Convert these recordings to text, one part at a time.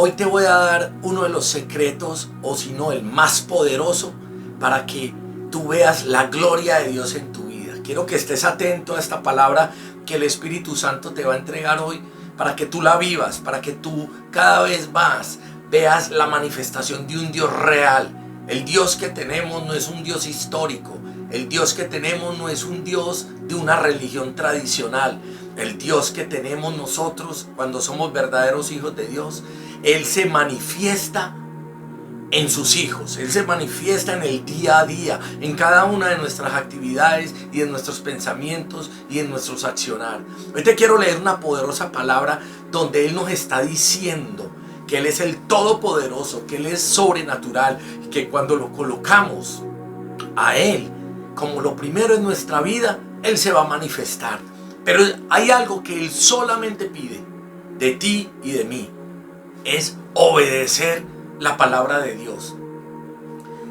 hoy te voy a dar uno de los secretos, o si no el más poderoso, para que tú veas la gloria de Dios en tu vida. Quiero que estés atento a esta palabra que el Espíritu Santo te va a entregar hoy, para que tú la vivas, para que tú cada vez más veas la manifestación de un Dios real. El Dios que tenemos no es un Dios histórico. El Dios que tenemos no es un Dios de una religión tradicional. El Dios que tenemos nosotros cuando somos verdaderos hijos de Dios, Él se manifiesta en sus hijos. Él se manifiesta en el día a día, en cada una de nuestras actividades y en nuestros pensamientos y en nuestros accionar. Hoy te quiero leer una poderosa palabra donde Él nos está diciendo que Él es el Todopoderoso, que Él es sobrenatural, que cuando lo colocamos a Él como lo primero en nuestra vida, Él se va a manifestar. Pero hay algo que Él solamente pide de ti y de mí, es obedecer la palabra de Dios.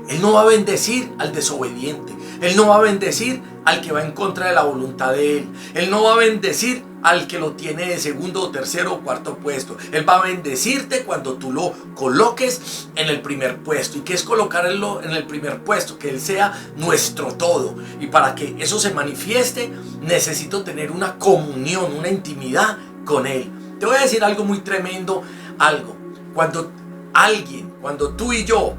Él no va a bendecir al desobediente. Él no va a bendecir al que va en contra de la voluntad de Él. Él no va a bendecir al que lo tiene de segundo, tercero o cuarto puesto. Él va a bendecirte cuando tú lo coloques en el primer puesto. ¿Y qué es colocarlo en el primer puesto? Que Él sea nuestro todo. Y para que eso se manifieste, necesito tener una comunión, una intimidad con Él. Te voy a decir algo muy tremendo, algo. Cuando tú y yo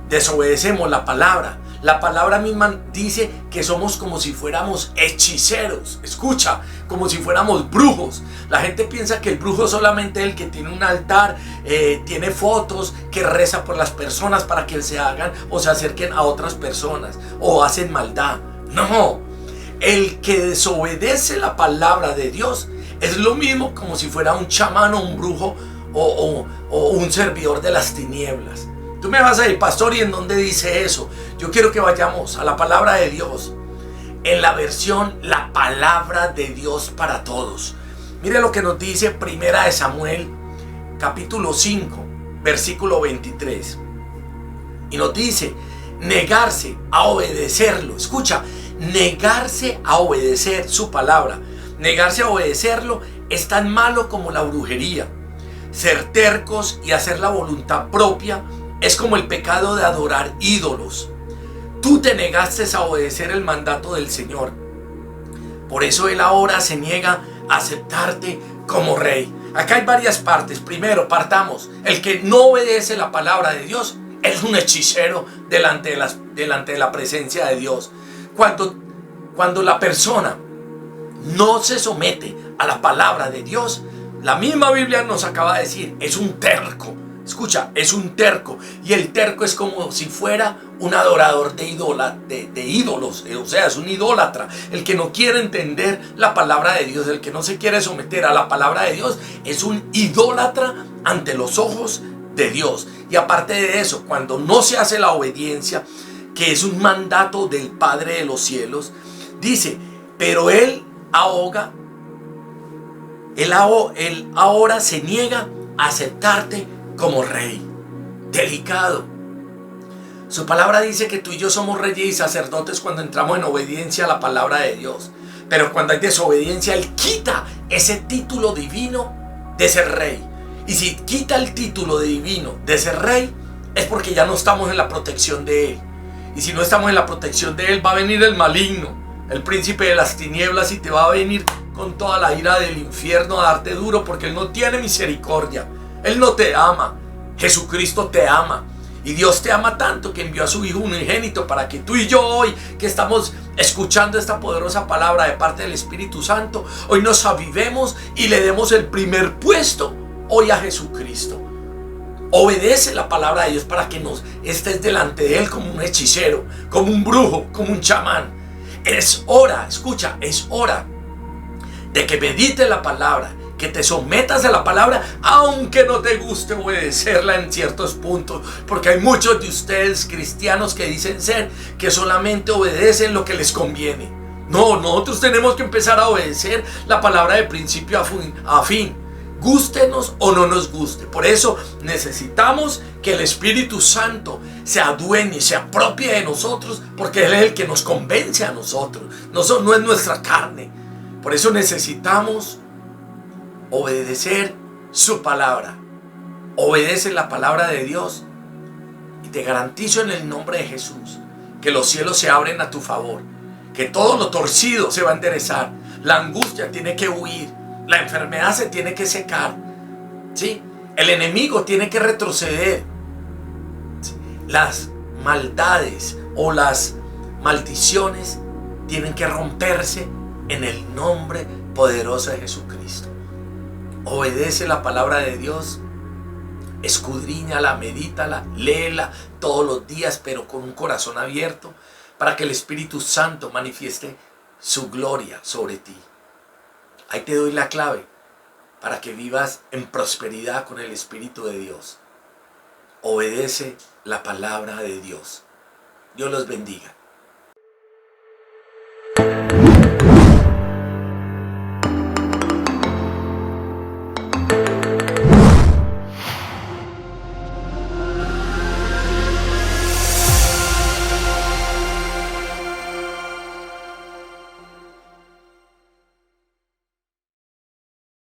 desobedecemos la palabra misma dice que somos como si fuéramos hechiceros. Escucha, como si fuéramos brujos. La gente piensa que el brujo es solamente el que tiene un altar, tiene fotos, que reza por las personas para que se hagan o se acerquen a otras personas o hacen maldad. No, el que desobedece la palabra de Dios es lo mismo como si fuera un chamán o un brujo o un servidor de las tinieblas. Tú me vas a decir, pastor, ¿y en dónde dice eso? Yo quiero que vayamos a la palabra de Dios, en la versión La Palabra de Dios para Todos. Mire lo que nos dice Primera de Samuel, capítulo 5, versículo 23. Y nos dice, negarse a obedecerlo. Escucha, negarse a obedecer su palabra. Negarse a obedecerlo es tan malo como la brujería. Ser tercos y hacer la voluntad propia es como el pecado de adorar ídolos. Tú te negaste a obedecer el mandato del Señor. Por eso Él ahora se niega a aceptarte como rey. Acá hay varias partes. Primero, partamos. El que no obedece la palabra de Dios es un hechicero delante de la presencia de Dios. Cuando la persona no se somete a la palabra de Dios, la misma Biblia nos acaba de decir, es un terco. Escucha, es un terco. Y el terco es como si fuera un adorador de ídolos. O sea, es un idólatra. El que no quiere entender la palabra de Dios, el que no se quiere someter a la palabra de Dios, es un idólatra ante los ojos de Dios. Y aparte de eso, cuando no se hace la obediencia, que es un mandato del Padre de los cielos, dice, pero Él ahora se niega a aceptarte como rey. Delicado. Su palabra dice que tú y yo somos reyes y sacerdotes cuando entramos en obediencia a la palabra de Dios. Pero cuando hay desobediencia, Él quita ese título divino de ser rey. Y si quita el título divino de ser rey, es porque ya no estamos en la protección de Él. Y si no estamos en la protección de Él, va a venir el maligno, el príncipe de las tinieblas, y te va a venir con toda la ira del infierno a darte duro, porque Él no tiene misericordia. Él no te ama. Jesucristo te ama. Y Dios te ama tanto que envió a su Hijo unigénito para que tú y yo hoy, que estamos escuchando esta poderosa palabra de parte del Espíritu Santo, hoy nos avivemos y le demos el primer puesto hoy a Jesucristo. Obedece la palabra de Dios para que nos estés delante de Él como un hechicero, como un brujo, como un chamán. Es hora, escucha, es hora de que medites la palabra, que te sometas a la palabra, aunque no te guste obedecerla en ciertos puntos, porque hay muchos de ustedes cristianos que dicen ser, que solamente obedecen lo que les conviene. No, nosotros tenemos que empezar a obedecer la palabra de principio a fin, gústenos o no nos guste. Por eso necesitamos que el Espíritu Santo se adueñe, se apropie de nosotros, porque Él es el que nos convence a nosotros, no es nuestra carne. Por eso necesitamos obedecer su palabra. Obedece la palabra de Dios y te garantizo en el nombre de Jesús que los cielos se abren a tu favor, que todo lo torcido se va a enderezar, la angustia tiene que huir, la enfermedad se tiene que secar, ¿sí? El enemigo tiene que retroceder, ¿sí? Las maldades o las maldiciones tienen que romperse en el nombre poderoso de Jesucristo. Obedece la palabra de Dios, escudriñala, medítala, léela todos los días, pero con un corazón abierto para que el Espíritu Santo manifieste su gloria sobre ti. Ahí te doy la clave para que vivas en prosperidad con el Espíritu de Dios. Obedece la palabra de Dios. Dios los bendiga.